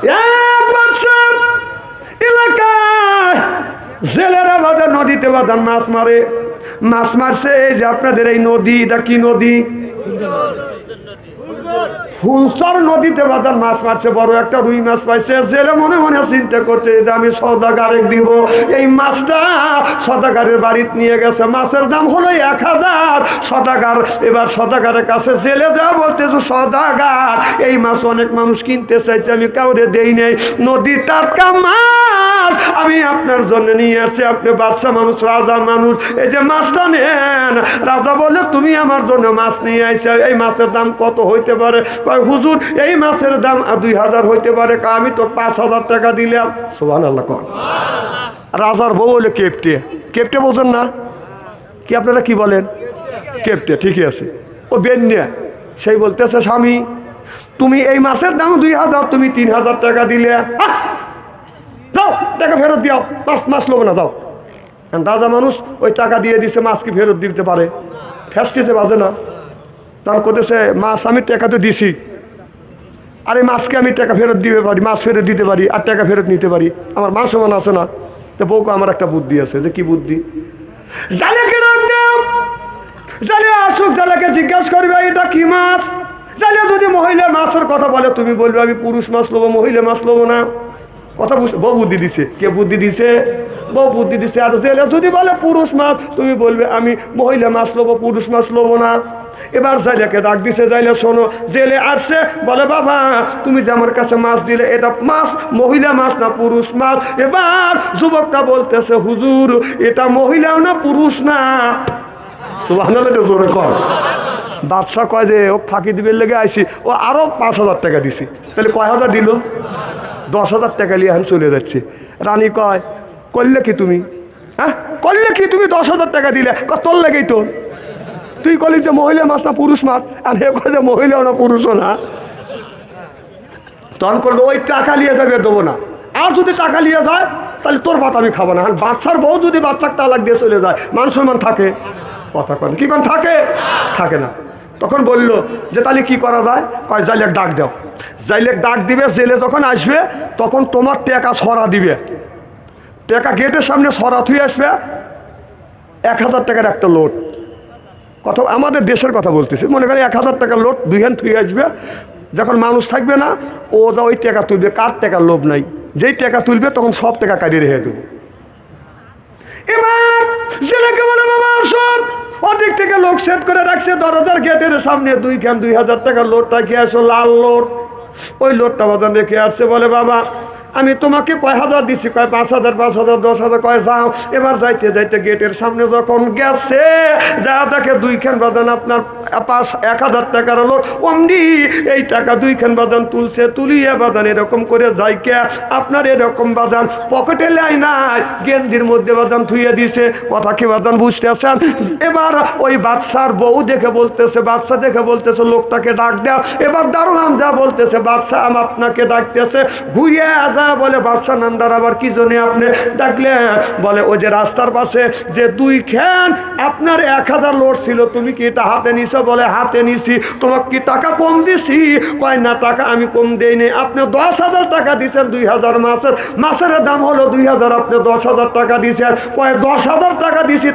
এক বছর এলাকায় জেলেরা বাদা নদীতে বাদান মাছ মারে, মাছ মারছে এই যে আপনাদের এই নদী, এটা কি নদী? ফুলচর নদীতে বাদান মাছ মারছে, বড় একটা রুই মাছ পাইছে। জেলে মনে মনে চিন্তা করছে এটা আমি সদাগারে দিব। এই মাছটা সদাগারের বাড়িতে নিয়ে গেছে, মাছের দাম হলো 1000 সদাগার। এবার সদাগারের কাছে জেলে যা বলতেছে, সদাগার এই মাছ অনেক মানুষ কিনতে চাইছে, আমি কাউরে দেই নাই, নদীর টাটকা মাছ আমি আপনার জন্য নিয়ে আসছি, আপনি বাদশা মানুষ, রাজা মানুষ, এই যে মাছটা নেন। রাজা বলে তুমি আমার জন্য মাছ নিয়ে আইছো, এই মাছের দাম কত হইতে পারে? হুজুর এই মাছের দাম 2000 হইতে পারে। আমি তো 5000 টাকা দিলাম। সুবহানাল্লাহ। রাজার বউ হলে কেপটে, কেপটে বোঝেন না কি আপনারা কি বলেন? কেপটে, ঠিকই আছে। ও বেন্যা সেই বলতেছে, স্বামী তুমি এই মাছের দাম 2000, তুমি 3000 টাকা দিলে, যাও টাকা ফেরত দিও, মাছ লোব না, যাও। রাজা মানুষ ওই টাকা দিয়ে দিছে, মাছ কি ফেরত দিতে পারে? ফেসটিছে বাজে না? তখন করতেছে, মাছ আমি টাকা তো দিছি, আর এই মাছকে আমি টাকা ফেরত দিতে পারি, মাছ ফেরত দিতে পারি, আর টাকা ফেরত নিতে পারি, আমার মান সমান আছে না? তো বউকে আমার একটা বুদ্ধি আছে। যে কি বুদ্ধি? জালেকে ডাক দাও, জালে আসুক, জালেকে জিজ্ঞাসা করবে এটা কি মাছ। জালে যদি মহিলা মাছের কথা বলে, তুমি বলবে আমি পুরুষ মাছ লোবো, মহিলা মাছ লোবো না। কথা বুঝছে? বউ বুদ্ধি দিছে। কে বুদ্ধি দিছে? বউ বুদ্ধি দিছে। আর জেলে যদি বলে পুরুষ মাছ, তুমি বলবে আমি মহিলা মাছ লোবো, পুরুষ মাছ লোবো না। এবার জাইলাকে ডাক দিছে, জাইলা শোনো। জেলে আসছে, বলে বাবা তুমি যে আমার কাছে মাছ দিলে, এটা মাছ মহিলা মাছ না পুরুষ মাছ? এবার যুবকটা বলতেছে, হুজুর এটা মহিলাও না পুরুষ না। সুবহানাল্লাহ জোরে কর। বাদশা কয় যে ও ফাঁকি দিবে লেগে আইছি, ও আরো 5000 টাকা দিছি। তাহলে কয় হাজার দিল? 10,000 টাকা নিয়ে এখন চলে যাচ্ছে। রানী কয় করলে কি তুমি? হ্যাঁ করলে কি তুমি? 10,000 টাকা দিলে। তোর লেগেই তো, তুই কলি যে মহিলা মাছ না পুরুষ মাছ, আর হে কয় যে মহিলাও না পুরুষও না। তখন করলো ওই টাকা নিয়ে যাবে, দেবো না। আর যদি টাকা নিয়ে যায় তাহলে তোর ভাত আমি খাবো না। বাচ্চার বউ যদি বাচ্চাকে তালাক দিয়ে চলে যায়, মান সম্মান থাকে? কথা কন কি কন থাকে? থাকে না। তখন বলল যে তাহলে কি করা যায়? কয় জাইলেক ডাক দাও। জাইলেক ডাক দিবে, জেলে যখন আসবে তখন তোমার টাকা ছড়া দিবে, টাকা গেটের সামনে ছড়া থুয়ে আসবে, 1000 টাকার একটা লোট। কথা আমাদের দেশের কথা বলতেছি, মনে করি 1000 টাকার লোট 2 হ্যান্ড থুয়ে আসবে। যখন মানুষ থাকবে না, ও যা ওই টাকা তুলবে, কার টাকার লোভ নাই, যেই টাকা তুলবে তখন সব টাকা কাটিয়ে রেখে দেবে। এবার জেলেকে বলে বাবা সব ওদিক থেকে লোক সেট করে রাখছে দরজার গেটের সামনে, 2000 টাকার লোটটা খেয়ে আসো, লাল লোট। ওই লোটটা বাজান রেখে আসছে, বলে বাবা আমি তোমাকে কয় হাজার দিছি? কয় 5000, 5000, 10,000। কয় যাও। এবার যাইতে যাইতে গেটের সামনে যখন গেছে, যা দেখে 2 খান বাজান আপনার 1000 টাকার লোট। অমনি এই টাকা 2 খান বাজান তুলছে, তুলিয়ে বাজান এরকম করে যাইকে আপনার এরকম বাজান পকেটে লাই নাই, গেন্দির মধ্যে বাজান থুয়ে দিছে। কথা কি বাজান বুঝতেছেন? এবার ওই বাদশার বউ দেখে বলতেছে, বাদশা দেখে বলতেছে লোকটাকে ডাক দাও। এবার দারোয়ান যা বলতেছে, বাদশা আপনাকে ডাকতেছে। ঘুরিয়ে যা বলে, বাদশা নান্দার আবার কি জন্য আপনি ডাকলেন? বলে ওই যে রাস্তার পাশে যে 2 খান আপনার 1000 লোট ছিল, তুমি কি তা হাতে নিছো? বলে হাতে নিছি। তোমাকে কি টাকা কম দিছি? কয় না টাকা আমি কম দেইনি, আপনি 10,000 টাকা দিচ্ছেন। 2000 মাছের দাম হলো 2000, আপনি 10,000 টাকা দিচ্ছেন। কয় 10,000 টাকা দিছি,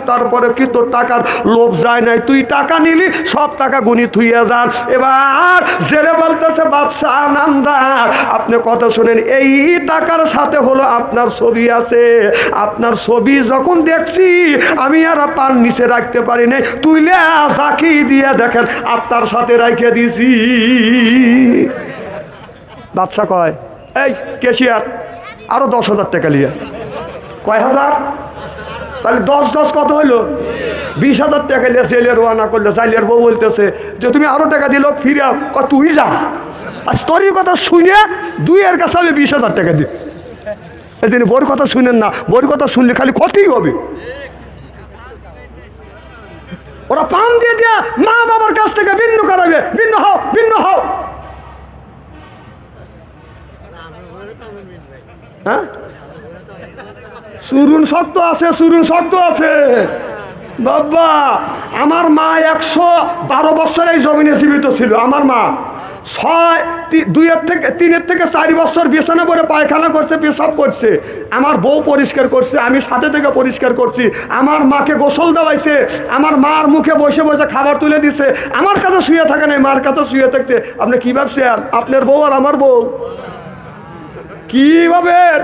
তারপরে কি তোর টাকার লোভ যায় নাই? তুই টাকা নিলি, সব টাকা গুনি থুইয়া যান। এবার জেলে বলতেছে, বাদশা নান্দার আপনি কথা শুনেন, এই টাকার সাথে হলো আপনার ছবি আছে, আপনার ছবি যখন দেখছি আমি আর পান নিচে রাখতে পারি নাই, তুইলে চাকি দিয়ে দেখেন আত্মার সাথে রাখে দিছি। বাদশা কয় এই কেশিয়ার আরো 10,000 টাকা লিয়া। কয় হাজার? তাহলে 10 কত হইলো? 20,000 টাকা লিয়া জেলে রওনা করলো। জাইলের বউ বলতেছে যে তুমি আরো টাকা দিল, ফিরে তুই যা। আর তোর কথা শুনে 2 কাছে আমি 20,000 টাকা দিই। তিনি বোর কথা শুনেন না, বোর কথা শুনলে খালি ক্ষতিই হবে। ওরা পান দিয়ে দিয়া মা বাবার কাছ থেকে ভিন্ন করাবে, ভিন্ন হও, ভিন্ন হও। হ্যাঁ সুরুন শক্ত আছে, সুরুন শক্ত আছে। বাবা আমার মা 112 বছর এই জমিনে জীবিত ছিল। আমার মা তিনের থেকে 4 বছর বিছানা করে পায়খানা করছে, পেশাব করছে, আমার বউ পরিষ্কার করছে, আমি সাথে থেকে পরিষ্কার করছি, আমার মাকে গোসল দেওয়াইছে, আমার মার মুখে বসে বসে খাবার তুলে দিছে, আমার কাছে শুয়ে থাকে না, মার কাছে শুয়ে থাকছে। আপনি কি ভাবছেন আপনার বউ আর আমার বউ কি ভাবেন?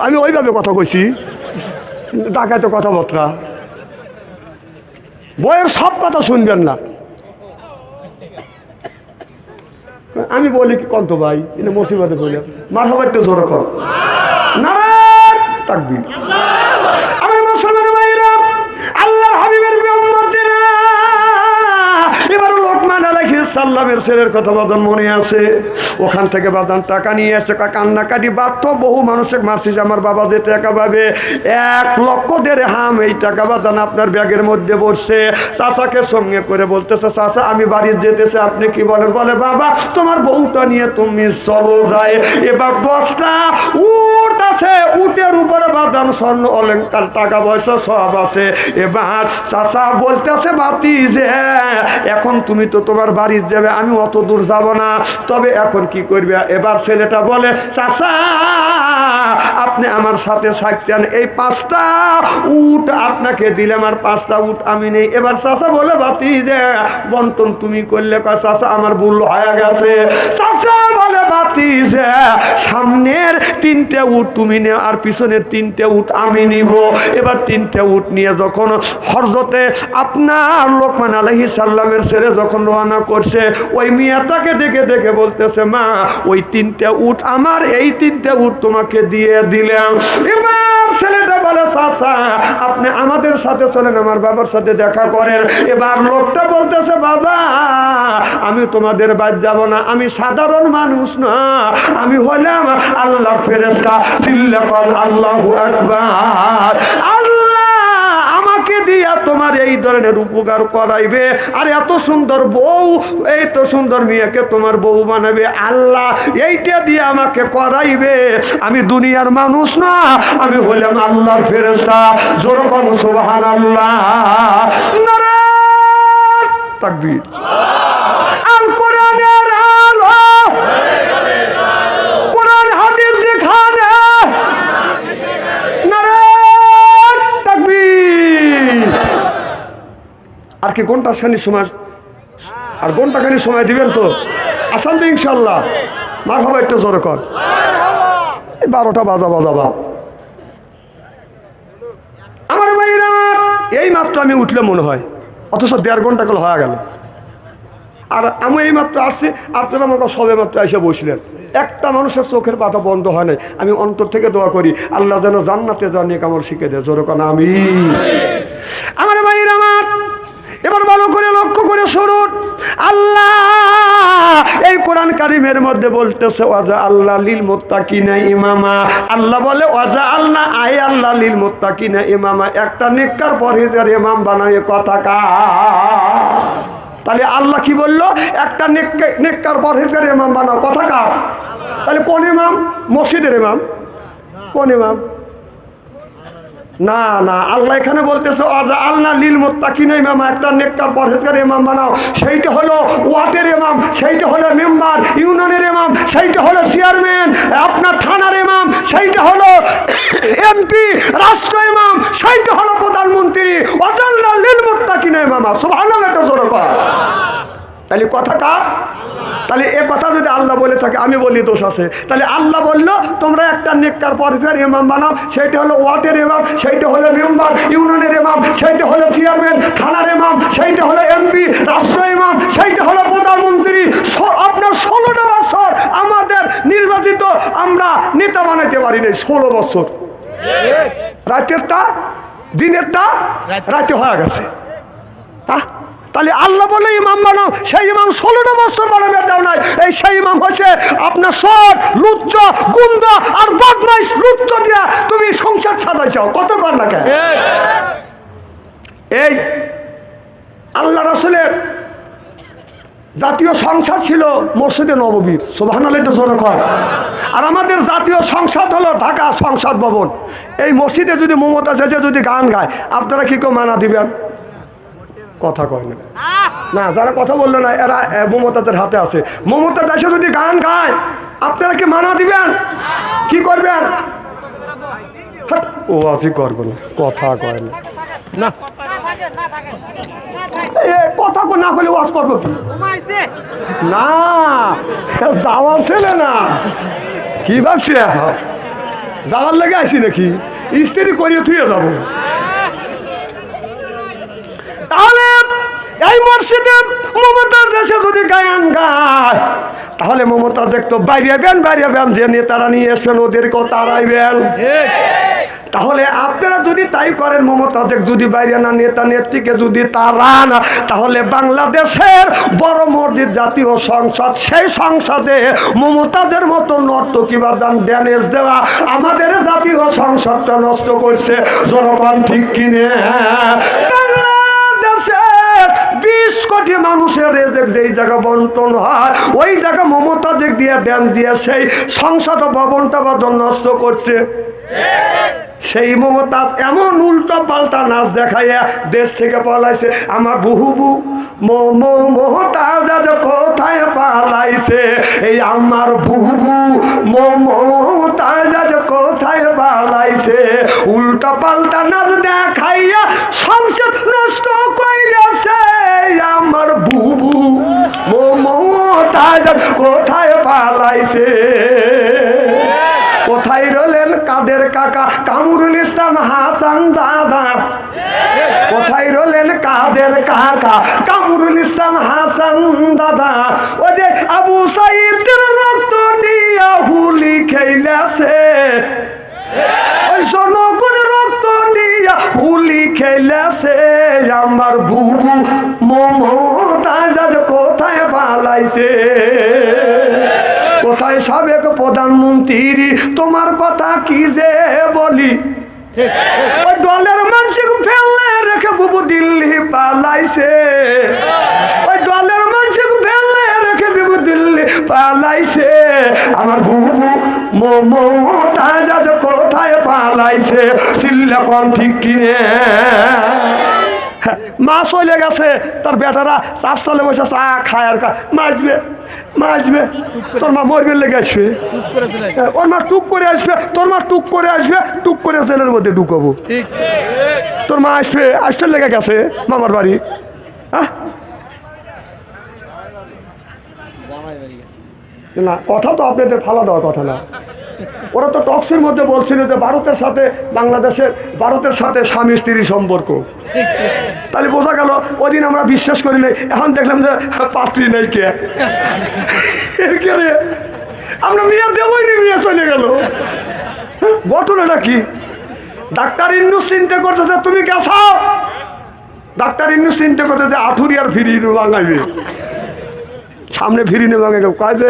আমি ওইভাবে কথা কইছি, ডাকাইতে কথাবার্তা, বইয়ের সব কথা শুনবেন না। আমি বলি কি কন্ত ভাই এটা মুসিবতে বলি মার হবার তো জোর কর নারায়ণ তাকবীর। আমার মুসলমান ভাইরা, আল্লাহর হাবিবের উম্মতেরা, এবার লোকমান আলাইহিস সালামের ছেলের কথা বাদান মনে আছে। ওখান থেকে বাদান টাকা নিয়ে এসে কান্নাকাটি বাধ্য, বহু মানুষকে মারছিস আমার বাবা যে টাকা পাবে 1 লক্ষ দেড়হাম, এই টাকা বাদান আপনার ব্যাগের মধ্যে বসছে। চাচাকে সঙ্গে করে বলতেছে, চাচা আমি বাড়ি যেতেছে, আপনি কি বলেন? বলে বাবা তোমার বউটা নিয়ে তুমি চলো যায়। এবার 10টা উট আছে, উটের উপরে বাদান স্বর্ণ অলংকার টাকা পয়সা সব আছে। এবার চাচা বলতেছে বাতি যে এখন তুমি তো তোমার বাড়ি যাবে, আমি অত দূর যাব না, তবে এখন কি করবে? এবার ছেলেটা বলে চাচা আপনি আমার সাথে থাকছেন, এই 5টা উট আপনাকে দিলাম আর 5টা উট আমি নেই। এবার চাচা বলে বাতি যে বন্টন তুমি করলে, কয় চাচা আমার ভুল হয়ে গেছে। চাচা বলে বাতি যে সামনের 3টে উট তুমি নেও আর পিছনের 3টে উট আমি নিব। এবার 3টে উট নিয়ে যখন হযরতে আপনার লোকমান আলাইহিস সালামের ছেলে যখন রওনা করছে, ওই মিয়াটাকে দেখে দেখে বলতেছে মা ওই 3টে উট আমার, এই 3টে উট তোমাকে দিয়ে দিলাম। এবার ছেলেটা বলে চাচা আপনি আমাদের সাথে চলেন, আমার বাবার সাথে দেখা করেন। এবার লোকটা বলতেছে বাবা আমি তোমাদের বাড়ি যাব না, আমি সাধারণ মানুষ না, আমি হলাম আল্লাহর ফেরেশতা। চিল্লা কর আল্লাহু আকবার। আল্লাহ আমাকে দিয়া তোমার এই ধরনের উপকার করাইবে, আর এত সুন্দর বউ, এই তো সুন্দর মেয়েকে তোমার বউ বানাবে, আল্লাহ এইটা দিয়ে আমাকে করাইবে। আমি দুনিয়ার মানুষ না, আমি হলাম আল্লাহর ফেরেশতা। জোরে কোন সুবহানাল্লাহ, নারায়ণ তাকবীর। আল কোরআনের আলো, কোরআন হাদিস যেখানে, নারায়ণ তাকবীর। আর কি ঘন্টা খানিক সময়, আর ঘন্টা খানিক সময় দিবেন তো? আসান তো ইনশাল্লাহ। মার হবে একটু জোরে কর। 12টা বাজাবা। আমার ভাইরা আমার এই মাত্র আমি উঠলে মনে হয়, অথচ 1.5 ঘন্টা করে হয়ে গেল। আর আমি এই মাত্র আসছি, আপনারা মতো সবে মাত্র এসে বসলেন, একটা মানুষের চোখের পাতা বন্ধ হয় নাই। আমি অন্তর থেকে দোয়া করি আল্লাহ যেন জান্নাতে যাওয়ার নেক আমল শিখে দেয়। জোরে কোন আমিন। আমার ভাইরা আমার এবার ভালো করে লক্ষ্য করে শুনুন, আল্লাহ এই কোরআন কারিমের মধ্যে বলতেছে ওয়াজা আল্লাহ লিল মুত্তাকিনা ইমামা। আল্লাহ বলে ওয়াজা আল্লাহ আয় আল্লাহ লিল মুত্তাকিনা ইমামা, একটা নেককার পরহেজগার ইমাম বানায়। কথা কা তাহলে আল্লাহ কি বললো? একটা নেককার পরহেজগার ইমাম বানাও। কথা কা? তাহলে কোন ইমাম? মসজিদের ইমাম। কোন ইমাম? না না, আল্লাহ এখানে বলতেছে আজা আল্লাহ লিল মুত্তাকিনা ইমাম, একটা নেককার পরহেজগার ইমাম বানাও। সেইটা হলো ওয়ার্ডের ইমাম, সেইটা হলো মেম্বার, ইউনিয়নের ইমাম, সেইটা হলো চেয়ারম্যান, আপনার থানার ইমাম, সেইটা হলো এমপি, রাষ্ট্র ইমাম, সেইটা হলো প্রধানমন্ত্রী। আজা আল্লাহ লিল মুত্তাকিনা ইমামা। সুবহানাল্লাহ, এটা জোরে কর। তাহলে কথা কার? তাহলে এ কথা যদি আল্লাহ বলে থাকে, আমি বলি দোষ আছে। তাহলে আল্লাহ বললো তোমরা একটা নেককার পরহেজগার ইমাম বানাও, সেইটা হলো ওয়ার্ডের ইমাম, সেইটা হলো মেম্বার, ইউনিয়নের ইমাম, সেইটা হলো চেয়ারম্যান, থানার ইমাম, সেইটা হলো এমপি, রাষ্ট্র ইমাম, সেইটা হলো প্রধানমন্ত্রী। আপনার 16টা বছর আমাদের নির্বাচিত আমরা নেতা বানাইতে পারি নাই। 16 বছর, রাতেরটা দিনেরটা রাতে হয়ে গেছে। তাহলে আল্লাহ বলে ইমাম বানাও, সেই ইমাম 16টা বছর বানাবে দেও নাই। এই সেই ইমাম হচ্ছে আপনার সর লুচ্চ গুন্ডা আর বদমাইশ লুচ্চ দিয়া তুমি সংসার সাজাইছাও। কত কর না কেন? এই আল্লাহ রাসূলের জাতীয় সংসদ ছিল মসজিদে নববীর। সুবহানাল্লাহ, এটা জোরে কর। আর আমাদের জাতীয় সংসদ হলো ঢাকা সংসদ ভবন। এই মসজিদে যদি মমতা জেজে যদি গান গায়, আপনারা কি কেউ মানা দিবেন? কথা কয় না, না যারা কথা বললো না এরা মমতাজের হাতে আছে। মমতাজ এসে যদি গান গায় আপনারা কি মানা দিবেন? কি করবেন? ও আছি করবো না, কথা কয় না, না কথা না করলে ওয়াজ করবো কি? না যাওয়ার ছেলে না, কি ভাবছি যাওয়ার লেগে আসি নাকি? স্ত্রী করিয়ে থুয়ে যাবো। তাহলে এই মসজিদে মমতাজ এসে যদি গায়ন গায় তাহলে মমতাজ একটু বাইরেবেন যে নেতারা নিয়ে এসবেন ওদেরকেও তারাইবেন। তাহলে আপনারা যদি তাই করেন, মমতাজের যদি বাইরে না নেতা নেত্রীকে যদি তারান, তাহলে বাংলাদেশের বড় মসজিদ জাতীয় সংসদ, সেই সংসদে মমতাজের মতো নর্তকী বা ড্যানেজ দেওয়া আমাদের জাতীয় সংসদটা নষ্ট করছে। জনগণ ঠিক কিনে? বাংলাদেশের 20 কোটি মানুষের রেজেক যেই জায়গা বন্টন হয় ওই জায়গা মমতাজের দিয়ে ড্যান্স দিয়ে সেই সংসদ ভবনটা নষ্ট করছে। সেই মমতাজ এমন উল্টো পাল্টা নাচ দেখাইয়া দেশ থেকে পালাইছে। আমার বহুবু মমতাজ আজ কোথায় পালাইছে? এই আমার বহুবু মমতাজ আজ কোথায় পালাইছে? উল্টো পাল্টা নাচ দেখাইয়া সংসদ নষ্ট কইরাছে। আমার বহুবু মমতাজ আজ কোথায় পালাইছে? কোথায় রইলেন কাদের কাকা কামরুল ইসলাম হাসান দাদা? কোথায় রইলেন কাদের কাকা কামরুল ইসলাম হাসান দাদা? ও যে আবু সাইদের রক্ত নিয়ে হুলি খেলেছে, ওই জনগণ রক্ত নিয়ে হুলি খেলেছে। আমার বুবু মমতাজ আজ কোথায় পালাইছে? কোথায় সাবেক প্রধানমন্ত্রী? তোমার কথা কি যে বলি, ওই দলের মানুষ ফেলে রেখে বুবু দিল্লি পালাইছে। ওই দলের মানুষ ফেলে রেখে বুবু দিল্লি পালাইছে। আমার বুবু মমতাজ আজ কোথায় পালাইছে? সিল্লাকন ঠিক কিনে? মা চলে গেছে, তার বেটারা চাষতলে বসে চা খায় আর মাসবে তোর মা মরবের লেগে আসবে, ওর মা টুক করে আসবে, তোর মা টুক করে আসবে, টুক করে জেলের মধ্যে ঢুকাবো। তোর মা আসবে লেগে গেছে মামার বাড়ি। না কথা তো আপনাদের ফালা দেওয়ার কথা না। ওরা তো টক্সের মধ্যে বলছিল যে ভারতের সাথে স্বামী স্ত্রী সম্পর্ক। তাহলে বোঝা গেল ওদিন আমরা বিশ্বাস করি নাই, এখন দেখলাম যে পাত্রী নেই। কে রে আমরা মেয়ে দেবই নি, মেয়ে চলে গেল। ঘটনাটা কি? ডাক্তার ইন্নুস চিন্তা করতেছে তুমি গেছাও, ডাক্তার ইন্নুস চিন্তা করতেছে আঠুরিয়ার ফিরি ভাঙাইবে, সামনে ফিরি নে ভাঙাই কয় যে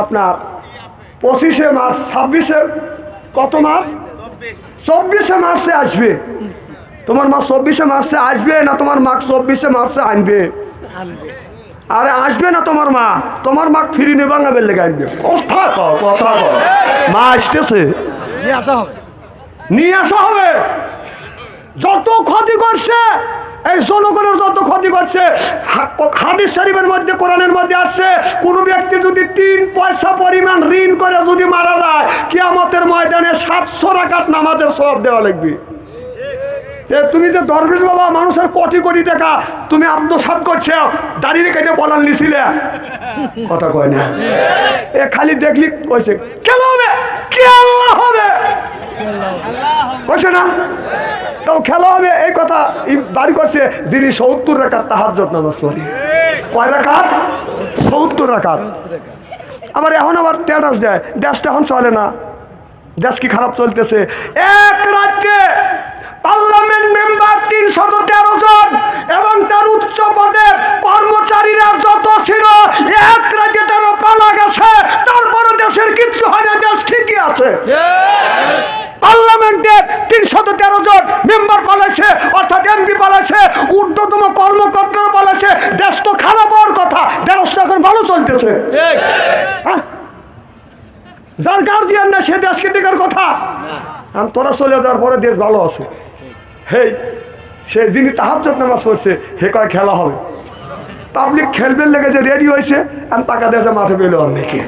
আপনার 25শে মার্চ 26শে কত মার্চ 24শে মার্চে আসবে। তোমার মা 24শে মার্চে আসবে না তোমার মা 24শে মার্চে আনবে? আরে আসবে না তোমার মা ফিরি নে ভাঙাবের লেগে আনবে। কথা কও মা আসতেছে, নিয়ে আসা হবে। যত ক্ষতি করছে এই জনগণের, যত ক্ষতি করছে, হাদিস শরীফের মধ্যে কোরআনের মধ্যে আসছে কোন ব্যক্তি যদি 3 পয়সা পরিমাণ ঋণ করে যদি মারা যায় কিয়ামতের ময়দানে 700 রাকাত নামাজের সওয়াব দেওয়া লাগবে। তুমি যে দরবেশ বাবা মানুষের কোটি কোটি টাকা তুমি আত্মসাৎ করছো, দাঁড়িয়ে কেটে বলার নিছিলে, কথা কয় না। এ খালি দেখলি কইছে কেন হবে, কি আল্লাহ হবে কইছে না, তাও খেলা হবে এই কথা বাড়ি করছে যিনি 70 রাকাত তাহাজ্জুদ নামাজ পড়ে। কয় রাকাত? 70 রাকাত। আবার স্ট্যাটাস দেয়, দেশটা এখন চলে না, দেশ কি খারাপ চলতেছে। এক রাজ্যে পার্লামেন্ট মেম্বার 313 জন এবং তার উচ্চ পদের কর্মচারীরা যত ছিল এক রাজ্যে তারা পালা গেছে, তারপরে দেশের কিচ্ছু হয় না, দেশ ঠিকই আছে। পার্লামেন্টের 313 জন মেম্বার পালাইছে, অর্থাৎ এমপি পালাইছে, ঊর্ধ্বতম কর্মকর্তারা পালাইছে, দেশ তো খারাপ হওয়ার কথা, দেশটা এখন ভালো চলতেছে। যার গার্জিয়ান না সে দেশকে দেখার কথা। তোরা চলে যাওয়ার পরে দেশ ভালো আছে। হেই সে যিনি তাহাজ্জুদ নামাজ পড়ছে হে কয় খেলা হবে। পাবলিক খেলবেন লেগে যে রেডি হয়েছে আর টাকা দিয়েছে মাঠে পেলে অনেকে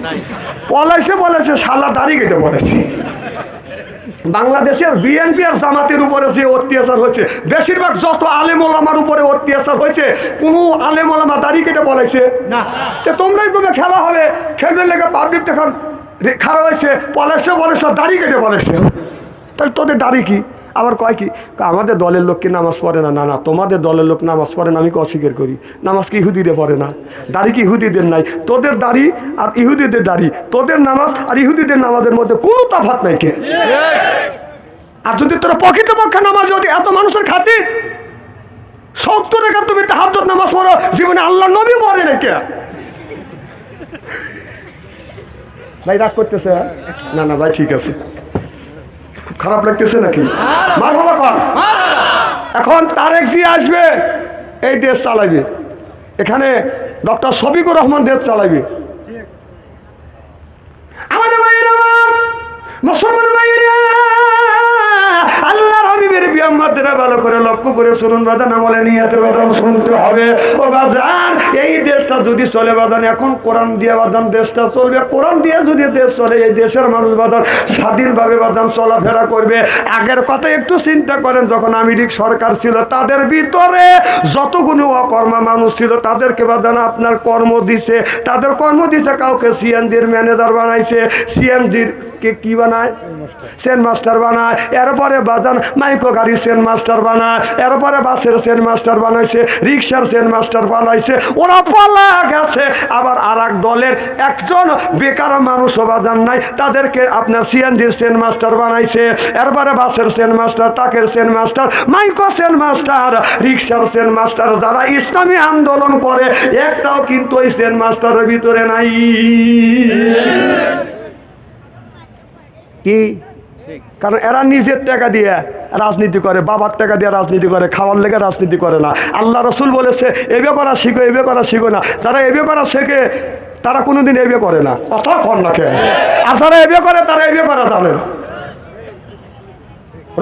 বলেছে শালা দাড়ি কেটে বলেছে। বাংলাদেশের বিএনপি আর জামাতের উপরে যে অত্যাচার হয়েছে, বেশিরভাগ যত আলেম ওলামার উপরে অত্যাচার হয়েছে, কোনো আলেম ওলামা দাড়ি কেটে বলেছে না। তোমরাই কবে খেলা হবে, খেলবেন লেগে পাবলিক তখন খারাপ হয়েছে বলেছে দাড়ি কেটে বলেছে। তাহলে তোদের দাড়ি কি? আবার কয় কি আমাদের দলের লোক কি নামাজ পড়ে না? না, তোমাদের দলের লোক নামাজ পড়ে না আমি অস্বীকার করি। নামাজ কি ইহুদিরে পড়ে না? দাড়ি কি ইহুদিদের নাই? তোদের দাড়ি আর ইহুদিদের দাড়ি, তোদের নামাজ আর ইহুদিদের নামাজের মধ্যে কোনো তফাৎ নাই কে? আর যদি তোরা প্রকৃতপক্ষে নামাজ যদি এত মানুষের খাতির 70 রেখা তুমি তাহাজ্জুদ নামাজ পড়ো, জীবনে আল্লাহ নবী পড়ে না কে? ভাই রাগ করতেছে? না ভাই ঠিক আছে, খারাপ লাগতেছে নাকি? মারহাবা কর। এখন তারেক জি আসবে, এই দেশ চালাবে। এখানে ডক্টর শফিকুর রহমান দেশ চালাবে। আমাদের ভাইয়েরা, মুসলমান ভাইয়েরা, আল্লাহর হাবিবের বিয়াম্মাদেরা ভালো করে লক্ষ্য করে শুনুন বাজান, আমলে নিয়তে বাজান শুনতে হবে। ও বাজান, এই দেশটা যদি চলে বাজান, এখন কোরআন দিয়ে বাজান দেশটা চলবে। কোরআন দিয়ে যদি দেশ চলে, এই দেশের মানুষ বাজান স্বাধীনভাবে বাজান চলাফেরা করবে। আগের কথা একটু চিন্তা করেন, যখন আমেরিক সরকার ছিল তাদের ভিতরে যতগুলো অকর্মা মানুষ ছিল তাদেরকে বাজান আপনার কর্ম দিছে, তাদের কর্ম দিছে। কাউকে সিএনজির ম্যানেজার বানাইছে, সিএনজির কে কি বানায়, সেন মাস্টার বানায়। এরপরে বাজান মাইক্রো গাড়ি সেন মাস্টার বানায়, এরপরে বাসের সেন মাস্টার বানাইছে, রিক্সার সেন মাস্টার বানাইছে। ওরা পালা গেছে। আবার আর এক দলের একজন বেকার মানুষও বাজান নাই, তাদেরকে আপনার সিএনজির সেন মাস্টার বানাইছে। এরপরে বাসের সেন মাস্টার, ট্রাকের Sen master, micro Sen master, রিক্সার সেন মাস্টার। যারা ইসলামী আন্দোলন করে একটাও কিন্তু ওই সেন মাস্টারের ভিতরে নাই। কি? কারণ এরা নিজের টাকা দিয়ে রাজনীতি করে, বাবার টাকা দিয়ে রাজনীতি করে, খাওয়ার লেগে রাজনীতি করে না। আল্লাহ রসুল বলেছে এবে করা শিখো, এবে করা শিখো না। যারা এবে করা শেখে তারা কোনোদিন এবে করে না, কথা কর না খেয়ে। আর যারা এবে করে তারা এবে করা জানে না।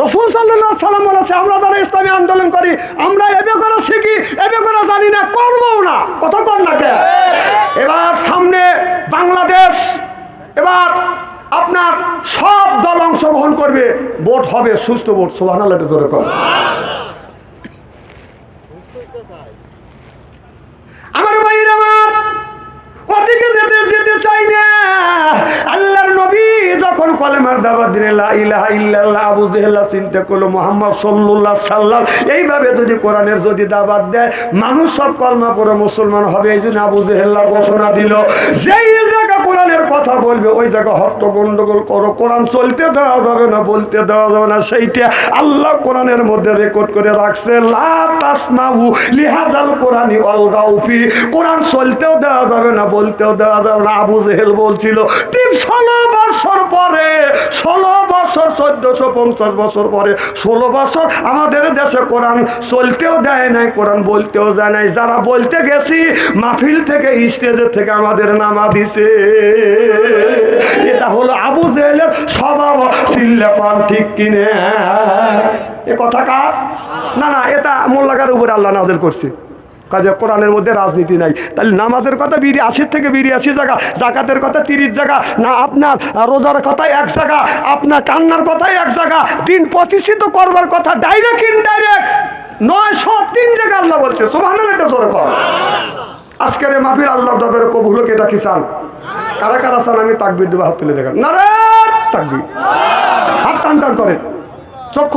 রসুল সাল্লাল্লাহু আলাইহি সাল্লাম বলেছে আমরা যারা ইসলামী আন্দোলন করি আমরা এবে করা শিখি, এবে করা জানি না, করবও না, কথা কর না খেয়ে। এবার সামনে বাংলাদেশ, এবার আপনার সব দল অংশগ্রহণ করবে, ভোট হবে সুস্থ ভোট। সুবহানাল্লাহ জোরে কর। আমার ভাইরা আমার ওদিকে যেতে চাই না। আল্লাহর নবী যখন কলেমার দাওয়াত দিলেন লা ইলাহা ইল্লাল্লাহ, আবু জেহেল চিন্তা করলো মুহাম্মদ সাল্লাল্লাহু আলাইহি সাল্লাম এইভাবে যদি কোরআনের যদি দাওয়াত দেয় মানুষ সব কলমা পড়ে মুসলমান হবে। এই জন্য আবু জেহেল ঘোষণা দিল যেই জায়গা কোরআনের কথা বলবে ওই জায়গা হট্ট গন্ডগোল করো, কোরআন চলতে দেওয়া যাবে না, বলতে দেওয়া যাবে না। সেইটা আল্লাহ কোরআনের মধ্যে রেকর্ড করে রাখছে, লা তাসমাউ লিহাযাল কোরআনি ওয়ালগাউ ফি। কোরআন চলতেও দেওয়া যাবে না, বলতেও দেওয়া যাবে না। আবু জেহেল বলছিল ঠিক 16 বছর পরে, 16 বছর 1450 বছর পরে, 16 বছর আমাদের দেশে কোরআন চলতেও দেয় নাই, কোরআন বলতেও যায় নাই। যারা বলতে গেছি মাহফিল থেকে স্টেজের থেকে আমাদের নামা দিছে। এটা হলো আবু জেহেলের স্বভাব। সিল্লাপান ঠিক কিনে এ কথা কার? না, এটা মোল্লাগার উপরে আল্লাহ নাযিল করছে। কাজে কোরআনের মধ্যে রাজনীতি নাই। তাহলে নামাজের কথা 82 থেকে 82 জায়গা, জাকাতের কথা 30 জায়গা, না আপনার রোজার কথা 1 জায়গা, আপনার কান্নার কথাই 1 জায়গা, দিন প্রতিষ্ঠিত করবার কথা ডাইরেক্ট ইনডাইরেক্ট 903 জায়গা আল্লাহ বলছে। সুবহানাল্লাহ জোরে কর। আজকের এই মাহফিল আল্লাহর দরবারে কবুল হোক, এটা কি চান? কারা কারা চান? আমি তাকবীর দেব, হাত তুলে দেখান। নারে তাকবীর, হাত টান টান করেন, চক্ষু